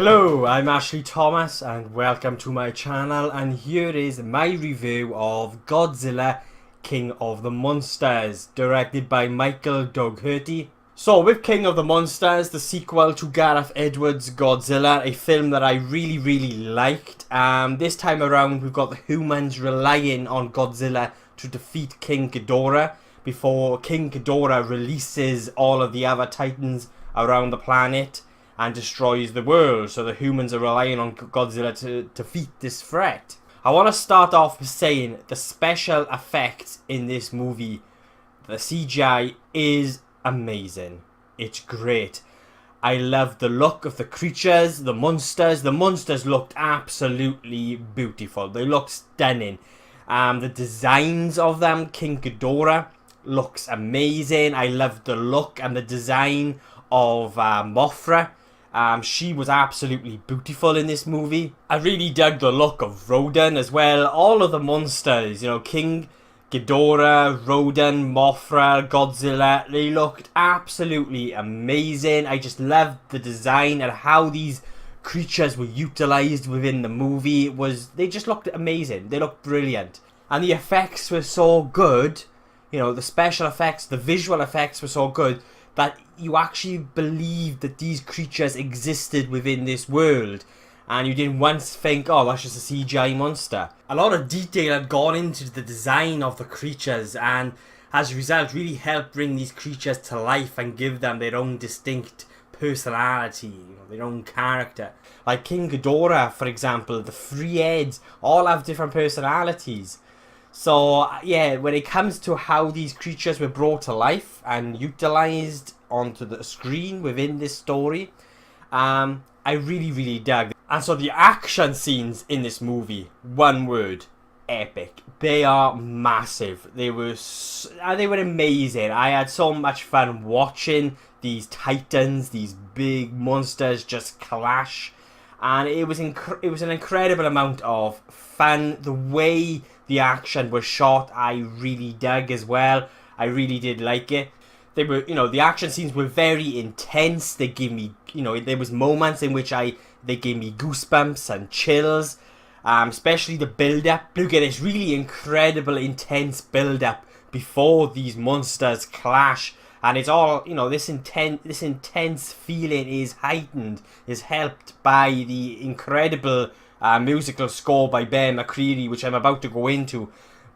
Hello, I'm Ashley Thomas and welcome to my channel, and here is my review of Godzilla King of the Monsters, directed by Michael Dougherty. So with King of the Monsters, the sequel to Gareth Edwards' Godzilla, a film that I really liked. This time around we've got the humans relying on Godzilla to defeat King Ghidorah before King Ghidorah releases all of the other titans around the planet and destroys the world. So the humans are relying on Godzilla to defeat this threat. I want to start off with saying the special effects in this movie, the CGI is amazing. It's great. I love the look of the creatures, the monsters. The monsters looked absolutely beautiful. They look stunning. The designs of them, King Ghidorah looks amazing. I love the look and the design of Mothra. She was absolutely beautiful in this movie. I really dug the look of Rodan as well. All of the monsters, you know, King Ghidorah, Rodan, Mothra, Godzilla, they looked absolutely amazing. I just loved the design and how these creatures were utilized within the movie. They just looked amazing. They looked brilliant. And the effects were so good. You know, the special effects, the visual effects were so good that you actually believed that these creatures existed within this world, and you didn't once think, oh, that's just a CGI monster. A lot of detail had gone into the design of the creatures, and as a result really helped bring these creatures to life and give them their own distinct personality, you know, their own character. Like King Ghidorah, for example, the three heads all have different personalities. So yeah, when it comes to how these creatures were brought to life and utilized onto the screen within this story, I really dug. And so the action scenes in this movie, one word, epic. They are massive. They were amazing. I had so much fun watching these titans, these big monsters just clash, and it was an incredible amount of fun. The way the action was shot, I really dug as well. I really did like it. They were, you know, the action scenes were very intense. They gave me, you know, there was moments in which they gave me goosebumps and chills. Especially the build-up. Look at this really incredible, intense build-up before these monsters clash. And it's all, you know, this intense feeling is heightened, is helped by the incredible musical score by Ben McCreary, which I'm about to go into.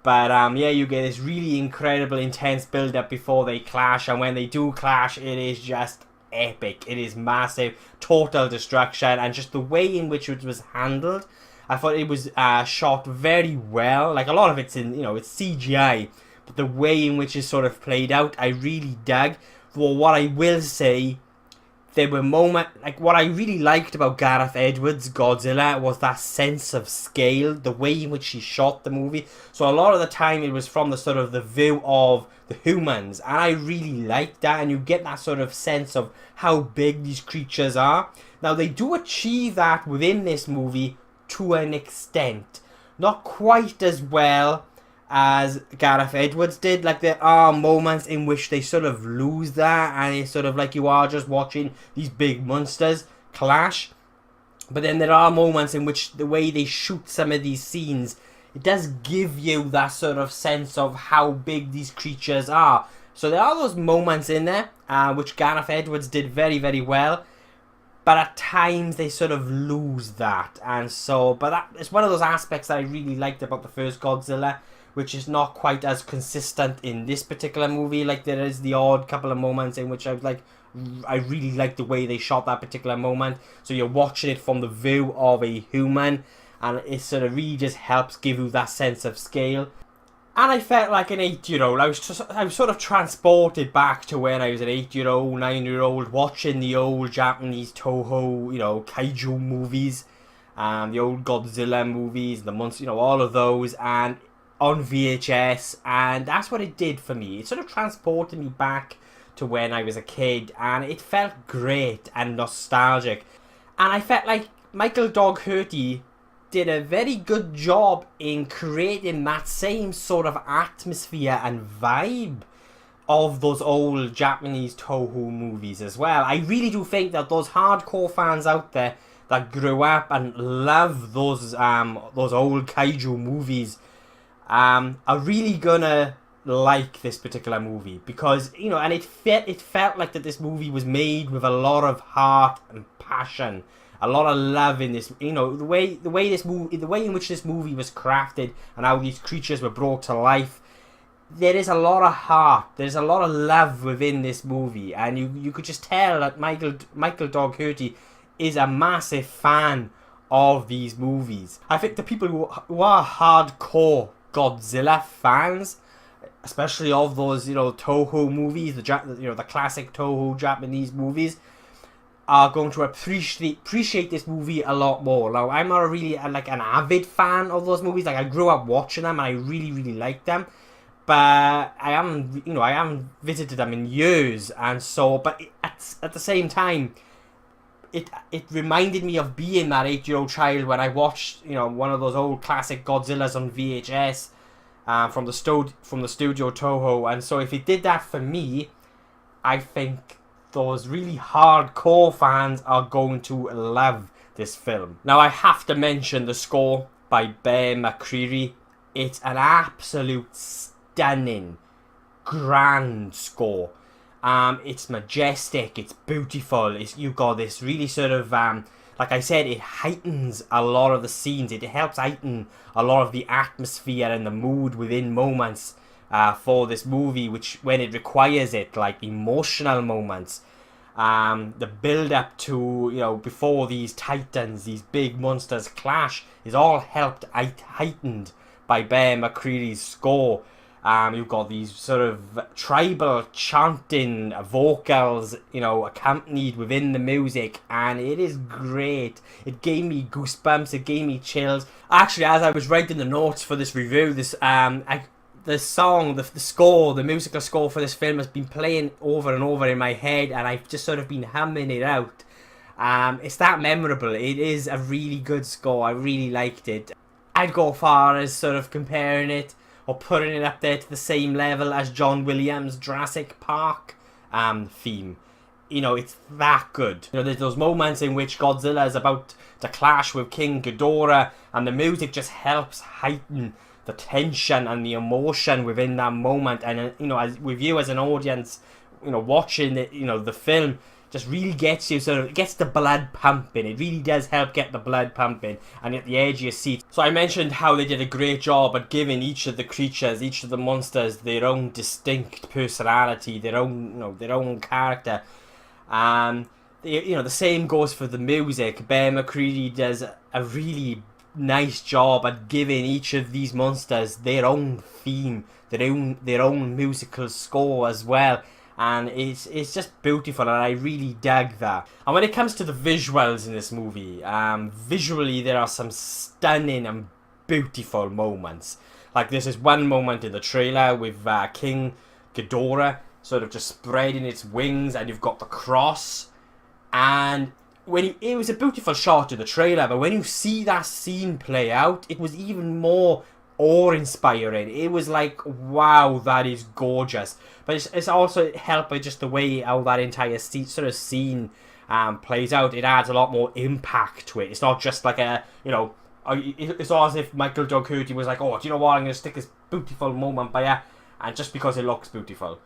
But yeah, you get this really incredible, intense build-up before they clash, and when they do clash, it is just epic. It is massive, total destruction, and just the way in which it was handled, I thought it was shot very well. Like, a lot of it's in, you know, it's CGI, but the way in which it's sort of played out, I really dug. For what I will say, there were moments, like, what I really liked about Gareth Edwards' Godzilla was that sense of scale, the way in which he shot the movie. So a lot of the time it was from the sort of the view of the humans, and I really liked that, and you get that sort of sense of how big these creatures are. Now, they do achieve that within this movie to an extent. Not quite as well as Gareth Edwards did. Like, there are moments in which they sort of lose that, and it's sort of like you are just watching these big monsters clash. But then there are moments in which the way they shoot some of these scenes, it does give you that sort of sense of how big these creatures are. So there are those moments in there which Gareth Edwards did very well, but at times they sort of lose that. And so, but that it's one of those aspects that I really liked about the first Godzilla, which is not quite as consistent in this particular movie. Like, there is the odd couple of moments in which I was like, I really like the way they shot that particular moment. So you're watching it from the view of a human, and it sort of really just helps give you that sense of scale. And I felt like an 8-year-old. I was sort of transported back to when I was an 8-year-old, 9-year-old, watching the old Japanese Toho, you know, kaiju movies, the old Godzilla movies, the monster, you know, all of those, and on VHS, and that's what it did for me. It sort of transported me back to when I was a kid, and it felt great and nostalgic. And I felt like Michael Dougherty did a very good job in creating that same sort of atmosphere and vibe of those old Japanese Toho movies as well. I really do think that those hardcore fans out there that grew up and love those old kaiju movies are really gonna like this particular movie, because and it felt like that this movie was made with a lot of heart and passion, a lot of love in this. The way in which this movie was crafted and how these creatures were brought to life. There is a lot of heart. There's a lot of love within this movie, and you could just tell that Michael Dougherty is a massive fan of these movies. I think the people who are hardcore Godzilla fans, especially of those Toho movies, the classic Toho Japanese movies, are going to appreciate this movie a lot more. Now, I'm not really like an avid fan of those movies. Like, I grew up watching them and I really, really liked them, but I haven't visited them in years, and so, but at the same time, it reminded me of being that 8-year-old child when I watched one of those old classic Godzillas on VHS from the studio Toho. And so if it did that for me, I think those really hardcore fans are going to love this film. Now, I have to mention the score by Bear McCreary. It's an absolute stunning, grand score. It's majestic, it's beautiful, you've got this really sort of, like I said, it heightens a lot of the scenes. It helps heighten a lot of the atmosphere and the mood within moments for this movie, which, when it requires it, like emotional moments. The build up to, before these titans, these big monsters clash, is all helped heightened by Bear McCreary's score. You've got these sort of tribal chanting vocals, accompanied within the music, and it is great. It gave me goosebumps, it gave me chills. Actually, as I was writing the notes for this review, the song, the score, the musical score for this film has been playing over and over in my head, and I've just sort of been humming it out. It's that memorable. It is a really good score. I really liked it. I'd go far as sort of comparing it or putting it up there to the same level as John Williams' Jurassic Park theme. It's that good. There's those moments in which Godzilla is about to clash with King Ghidorah, and the music just helps heighten the tension and the emotion within that moment. And as with you as an audience, watching the film, just really gets you, sort of gets the blood pumping. It really does help get the blood pumping and at the edge of your seat. So I mentioned how they did a great job at giving each of the creatures, each of the monsters, their own distinct personality, their own character. The same goes for the music. Bear McCreary does a really nice job at giving each of these monsters their own theme, their own musical score as well. And it's just beautiful, and I really dug that. And when it comes to the visuals in this movie, visually there are some stunning and beautiful moments. Like, there's this one moment in the trailer with King Ghidorah sort of just spreading its wings, and you've got the cross. And it was a beautiful shot in the trailer, but when you see that scene play out, it was even more awe-inspiring. It was like, wow, that is gorgeous. But it's also helped by just the way how that entire sort of scene plays out. It adds a lot more impact to it. It's not just like it's not as if Michael Dougherty was like, oh, do you know what, I'm going to stick this beautiful moment by you, and just because it looks beautiful.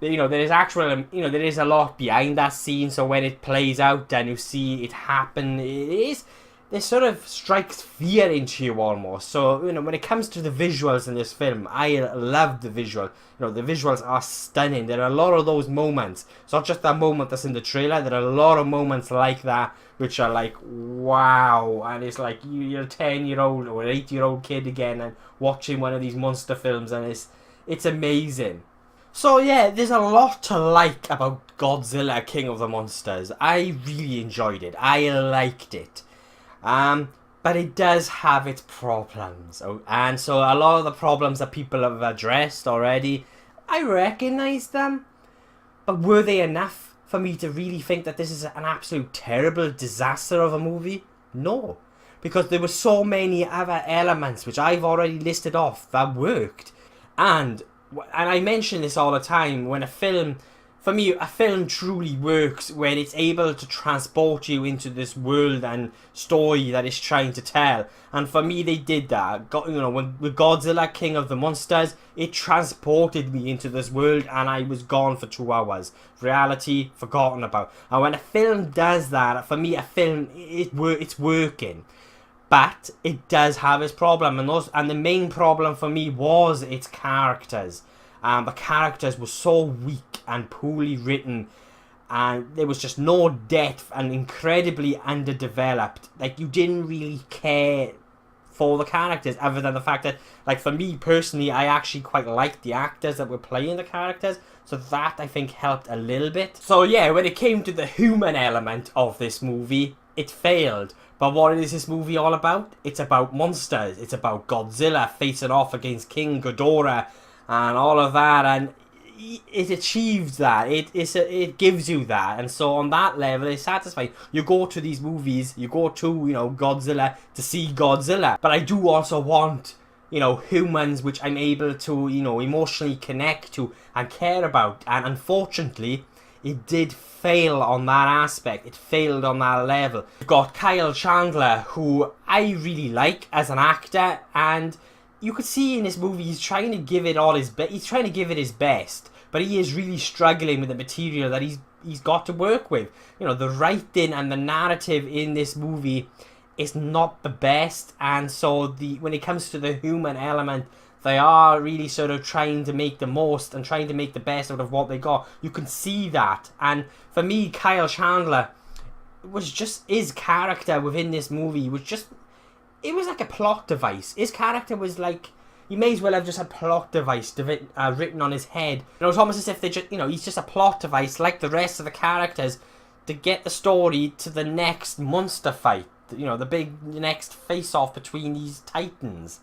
There is there is a lot behind that scene. So when it plays out and you see it happen, it sort of strikes fear into you almost. So, when it comes to the visuals in this film, I love the visual. The visuals are stunning. There are a lot of those moments. It's not just that moment that's in the trailer. There are a lot of moments like that which are like, wow. And it's like you're a 10-year-old or an 8-year-old kid again and watching one of these monster films, and it's amazing. So yeah, there's a lot to like about Godzilla, King of the Monsters. I really enjoyed it. I liked it. But it does have its problems, and so a lot of the problems that people have addressed already, I recognise them, but were they enough for me to really think that this is an absolute terrible disaster of a movie? No, because there were so many other elements which I've already listed off that worked, and I mention this all the time, when a film for me, a film truly works when it's able to transport you into this world and story that it's trying to tell. And for me, they did that. With Godzilla, King of the Monsters, it transported me into this world, and I was gone for 2 hours. Reality forgotten about. And when a film does that, for me, a film it's working. But it does have its problem, and the main problem for me was its characters. The characters were so weak and poorly written, and there was just no depth and incredibly underdeveloped. Like, you didn't really care for the characters, other than the fact that, like, for me personally, I actually quite liked the actors that were playing the characters, so that I think helped a little bit. So yeah, when it came to the human element of this movie, it failed. But what is this movie all about? It's about monsters. It's about Godzilla facing off against King Ghidorah and all of that, and it achieves that. It gives you that, and so on that level, it's satisfying. You go to these movies, you go to Godzilla to see Godzilla, but I do also want humans which I'm able to emotionally connect to and care about, and unfortunately, it did fail on that aspect. It failed on that level. You've got Kyle Chandler, who I really like as an actor, and you could see in this movie he's trying to give it all his best. He's trying to give it his best, but he is really struggling with the material that he's got to work with. The writing and the narrative in this movie is not the best, and so when it comes to the human element, they are really sort of trying to make the most and trying to make the best out of what they got. You can see that, and for me, Kyle Chandler was just, his character within this movie was just. It was like a plot device. His character was like, you may as well have just a plot device written on his head. It's almost as if they just, he's just a plot device like the rest of the characters to get the story to the next monster fight. The big next face-off between these titans.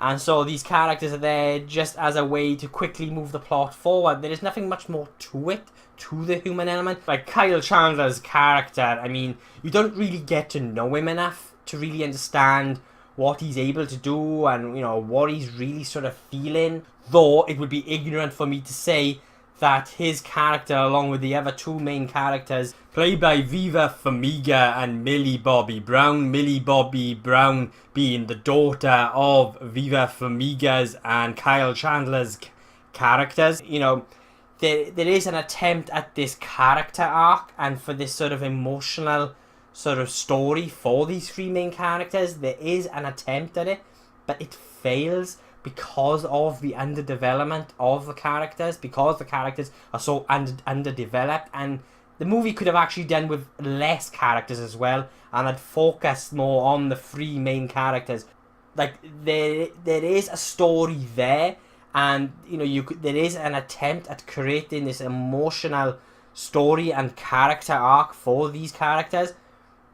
And so these characters are there just as a way to quickly move the plot forward. There is nothing much more to it, to the human element. Like Kyle Chandler's character, I mean, you don't really get to know him enough to really understand what he's able to do and what he's really sort of feeling, though it would be ignorant for me to say that his character, along with the other 2 main characters played by Viva Farmiga and Millie Bobby Brown, Millie Bobby Brown being the daughter of Viva Farmiga's and Kyle Chandler's characters, there is an attempt at this character arc and for this sort of emotional sort of story for these 3 main characters. There is an attempt at it, but it fails because of the underdevelopment of the characters, because the characters are so underdeveloped, and the movie could have actually done with less characters as well and had focused more on the 3 main characters. Like, there is a story there, and there is an attempt at creating this emotional story and character arc for these characters.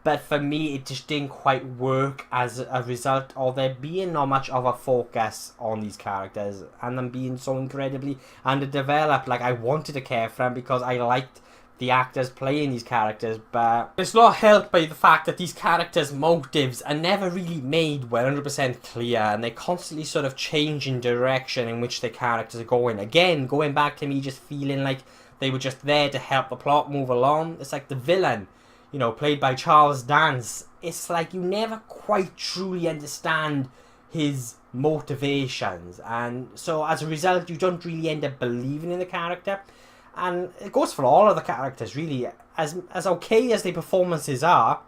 But for me, it just didn't quite work as a result of there being not much of a focus on these characters and them being so incredibly underdeveloped. Like, I wanted to care for them because I liked the actors playing these characters, but it's not helped by the fact that these characters' motives are never really made 100% clear, and they constantly sort of change in direction in which the characters are going. Again, going back to me just feeling like they were just there to help the plot move along. It's like the villain, played by Charles Dance. It's like you never quite truly understand his motivations, and so as a result you don't really end up believing in the character. And it goes for all of the characters really. As okay as their performances are,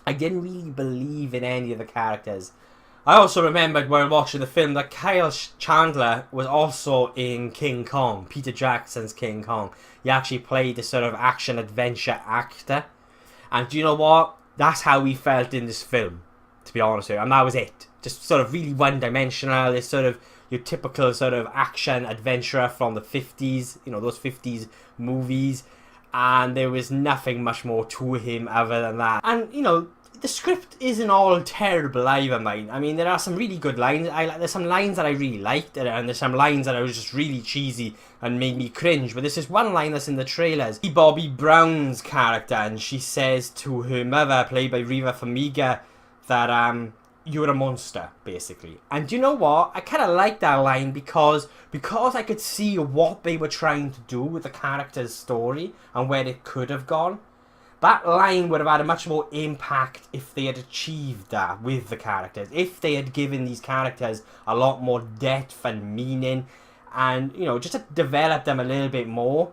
I didn't really believe in any of the characters. I also remembered while watching the film that Kyle Chandler was also in King Kong, Peter Jackson's King Kong. He actually played this sort of action-adventure actor. And do you know what? That's how he felt in this film, to be honest with you. And that was it. Just sort of really one-dimensional. This sort of your typical sort of action adventurer from the 50s, those 50s movies. And there was nothing much more to him other than that. And, the script isn't all terrible either, mate. I mean, there are some really good lines. There's some lines that I really liked, and there's some lines that are just really cheesy and made me cringe. But there's this one line that's in the trailers. Bobby Brown's character, and she says to her mother, played by Viva Farmiga, that you're a monster, basically. And you know what? I kind of like that line because I could see what they were trying to do with the character's story and where it could have gone. That line would have had a much more impact if they had achieved that with the characters. If they had given these characters a lot more depth and meaning, and you know, just to develop them a little bit more.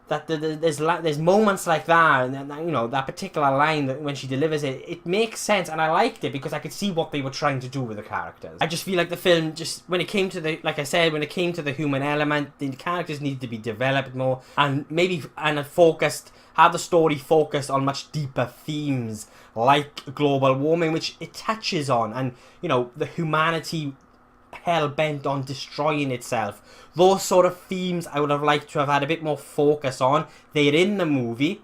That there's moments like that, and you know, that particular line that when she delivers it, it makes sense, and I liked it because I could see what they were trying to do with the characters. I just feel like the film, just when it came to the, like I said, when it came to the human element, the characters needed to be developed more, and maybe have the story focused on much deeper themes like global warming, which it touches on, and you know, the humanity hell-bent on destroying itself. Those sort of themes I would have liked to have had a bit more focus on. They're in the movie,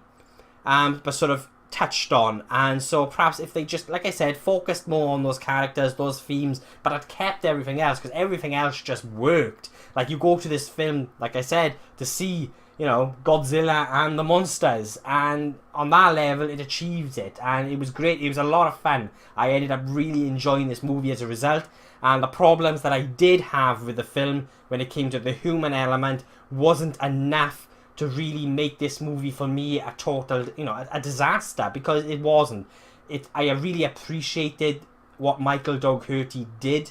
but sort of touched on. And so perhaps if they just, like I said, focused more on those characters, those themes, but had kept everything else, because everything else just worked. Like, you go to this film, like I said, to see, you know, Godzilla and the monsters, and on that level it achieved it, and it was great. It was a lot of fun. I ended up really enjoying this movie as a result. And the problems that I did have with the film when it came to the human element wasn't enough to really make this movie for me a total, you know, a disaster, because it wasn't. I really appreciated what Michael Dougherty did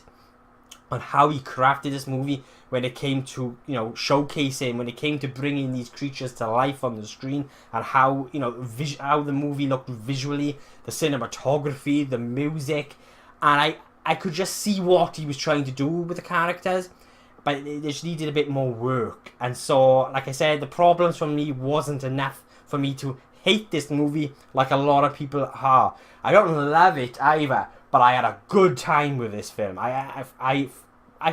on how he crafted this movie when it came to, you know, showcasing, when it came to bringing these creatures to life on the screen, and how, you know, how the movie looked visually, the cinematography, the music, and I could just see what he was trying to do with the characters, but it just needed a bit more work. And so, like I said, the problems for me wasn't enough for me to hate this movie like a lot of people are. I don't love it either, but I had a good time with this film. I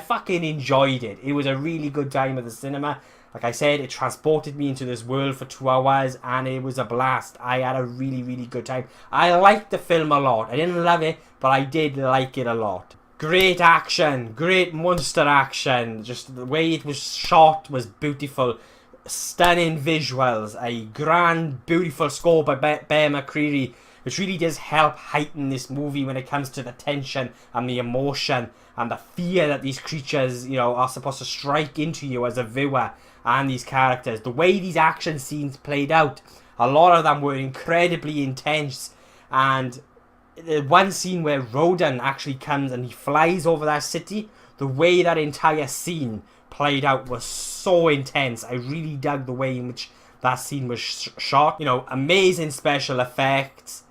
fucking enjoyed it. It was a really good time at the cinema. Like I said, it transported me into this world for 2 hours, and it was a blast. I had a really, really good time. I liked the film a lot. I didn't love it, but I did like it a lot. Great action, great monster action. Just the way it was shot was beautiful. Stunning visuals, a grand, beautiful score by Bear McCreary, which really does help heighten this movie when it comes to the tension and the emotion and the fear that these creatures, you know, are supposed to strike into you as a viewer, and these characters. The way these action scenes played out, a lot of them were incredibly intense, and the one scene where Rodan actually comes and he flies over that city, the way that entire scene played out was so intense. I really dug the way in which that scene was shot. You know, amazing special effects.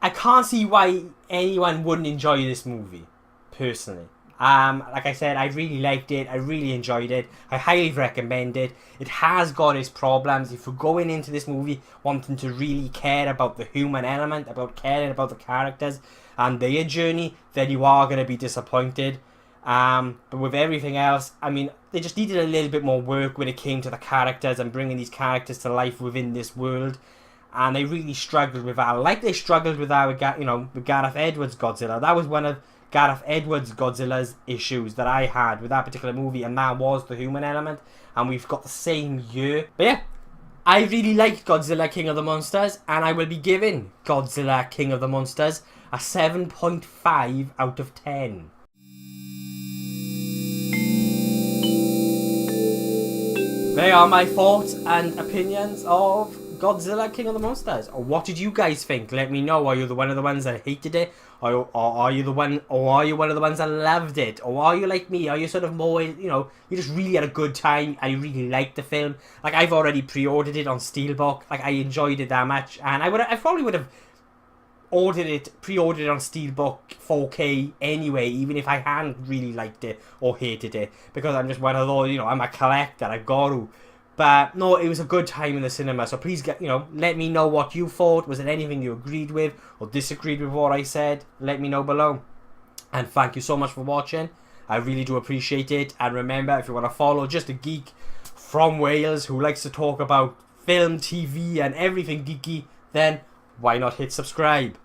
I can't see why anyone wouldn't enjoy this movie, personally. Like I said, I really liked it. I really enjoyed it. I highly recommend it. It has got its problems. If you're going into this movie wanting to really care about the human element, about caring about the characters and their journey, then you are going to be disappointed. But with everything else, I mean, they just needed a little bit more work when it came to the characters and bringing these characters to life within this world. And they really struggled with that. Like they struggled with our, you know, with Gareth Edwards' Godzilla. That was one of Gareth Edwards' Godzilla's issues that I had with that particular movie, and that was the human element, and we've got the same year. But yeah, I really liked Godzilla King of the Monsters, and I will be giving Godzilla King of the Monsters a 7.5 out of 10. They are my thoughts and opinions of Godzilla King of the Monsters. What did you guys think? Let me know. Are you one of the ones that hated it? Or are you one of the ones that loved it? Or are you like me? Are you sort of more, you know, you just really had a good time and you really liked the film? Like, I've already pre-ordered it on Steelbook. Like, I enjoyed it that much, and I probably would have pre-ordered it on Steelbook 4K anyway, even if I hadn't really liked it or hated it, because I'm just one of those, you know, I'm a collector, I've got to. But no, it was a good time in the cinema. So please, let me know what you thought. Was it anything you agreed with or disagreed with what I said? Let me know below. And thank you so much for watching. I really do appreciate it. And remember, if you want to follow just a geek from Wales who likes to talk about film, TV and everything geeky, then why not hit subscribe?